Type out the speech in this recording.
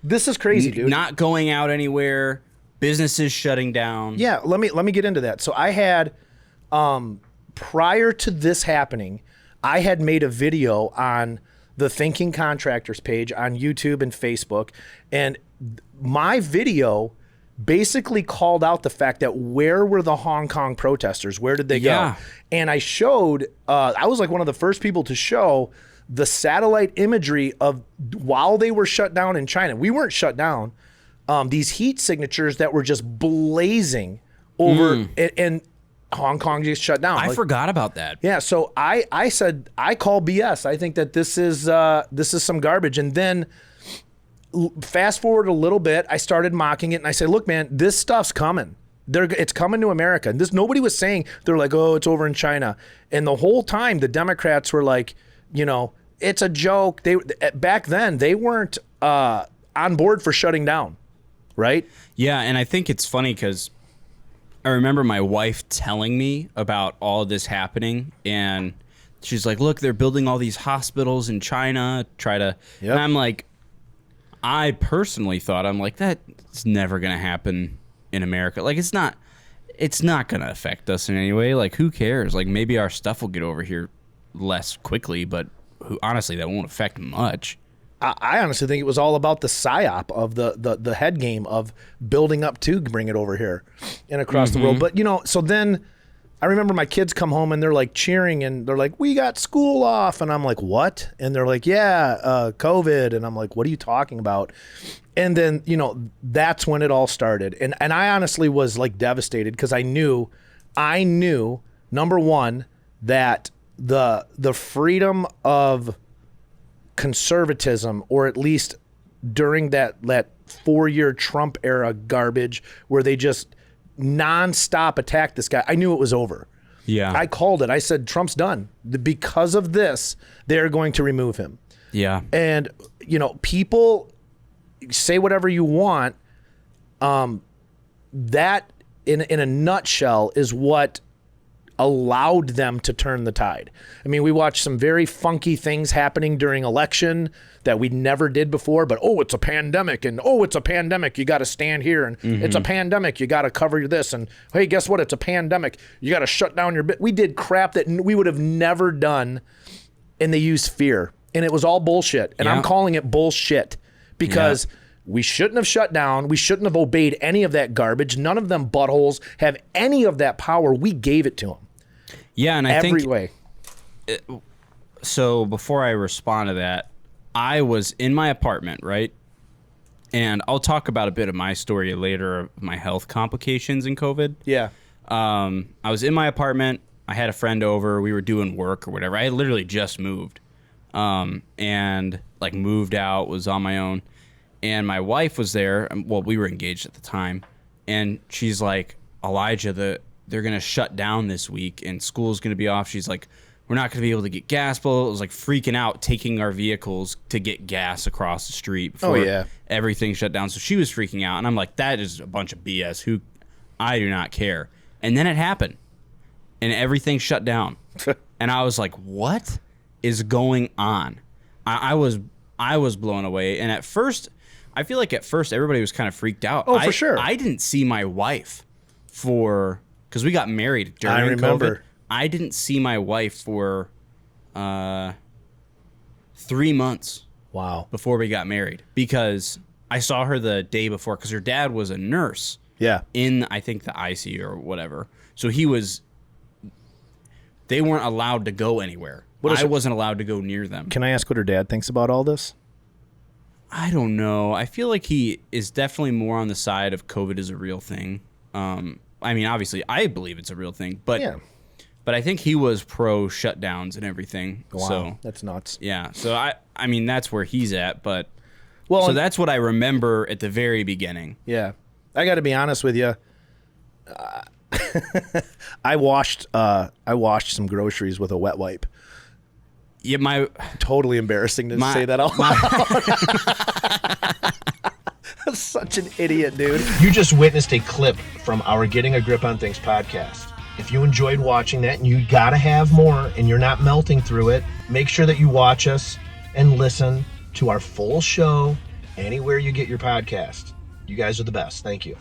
This is crazy, dude. Not going out anywhere, businesses shutting down. Yeah, let me get into that. So I had, prior to this happening, I had made a video on the Thinking Contractors page on YouTube and Facebook, and my video basically called out the fact that where were the Hong Kong protesters? Where did they go? And I showed, I was like one of the first people to show the satellite imagery of while they were shut down in China. We weren't shut down. These heat signatures that were just blazing over, and Hong Kong just shut down. I forgot about that. Yeah, so I said I call BS. I think that this is some garbage. And then fast forward a little bit, I started mocking it, and I said, look, man, this stuff's coming. It's coming to America. And nobody was saying, they're like, oh, it's over in China. And the whole time the Democrats were like, it's a joke. Back then they weren't on board for shutting down, right? Yeah, and I think it's funny because I remember my wife telling me about all of this happening, and she's like, look, they're building all these hospitals in China, and I'm like, I personally thought, that's never going to happen in America. Like, it's not going to affect us in any way. Like, who cares? Like, maybe our stuff will get over here less quickly, but honestly, that won't affect much. I honestly think it was all about the psyop of the head game of building up to bring it over here and across the world. But, so then I remember my kids come home and they're like cheering and they're like, we got school off. And I'm like, what? And they're like, yeah, COVID. And I'm like, what are you talking about? And then, that's when it all started. And I honestly was like devastated because I knew, number one, that the freedom of conservatism, or at least during that 4-year Trump era garbage where they just nonstop attacked this guy, I knew it was over. Yeah. I called it. I said, Trump's done. Because of this, they're going to remove him. Yeah. And, people say whatever you want. That in a nutshell is what allowed them to turn the tide. I mean, we watched some very funky things happening during election that we never did before, but it's a pandemic, and it's a pandemic, you got to stand here, and it's a pandemic, you got to cover this, and hey, guess what? It's a pandemic, you got to shut down your bit. We did crap that we would have never done, and they used fear, and it was all bullshit. And I'm calling it bullshit because we shouldn't have shut down. We shouldn't have obeyed any of that garbage. None of them buttholes have any of that power. We gave it to them. Yeah, and I think every way. So before I respond to that, I was in my apartment, right? And I'll talk about a bit of my story later of my health complications in COVID. Yeah. I was in my apartment. I had a friend over. We were doing work or whatever. I had literally just moved, and like moved out, was on my own. And my wife was there. Well, we were engaged at the time. And she's like, Elijah, they're going to shut down this week and school's going to be off. She's like, we're not going to be able to get gas. But it was like freaking out, taking our vehicles to get gas across the street before everything shut down. So she was freaking out. And I'm like, that is a bunch of BS. I do not care. And then it happened and everything shut down. And I was like, what is going on? I was blown away. And at first, I feel like everybody was kind of freaked out. Oh, for sure. I didn't see my wife because we got married during COVID. I didn't see my wife for 3 months. Wow. Before we got married, because I saw her the day before, because her dad was a nurse. Yeah. In, I think, the ICU or whatever. So they weren't allowed to go anywhere. I wasn't allowed to go near them. Can I ask what her dad thinks about all this? I don't know. I feel like he is definitely more on the side of COVID is a real thing. I mean, obviously, I believe it's a real thing, but I think he was pro shutdowns and everything. Wow, so that's nuts. Yeah, so I mean, that's where he's at, but so that's what I remember at the very beginning. Yeah, I got to be honest with you. I washed some groceries with a wet wipe. Yeah, totally embarrassing to say that out loud. Such an idiot, dude. You just witnessed a clip from our Getting a Grip on Things podcast. If you enjoyed watching that and you gotta have more and you're not melting through it, make sure that you watch us and listen to our full show anywhere you get your podcast. You guys are the best. Thank you.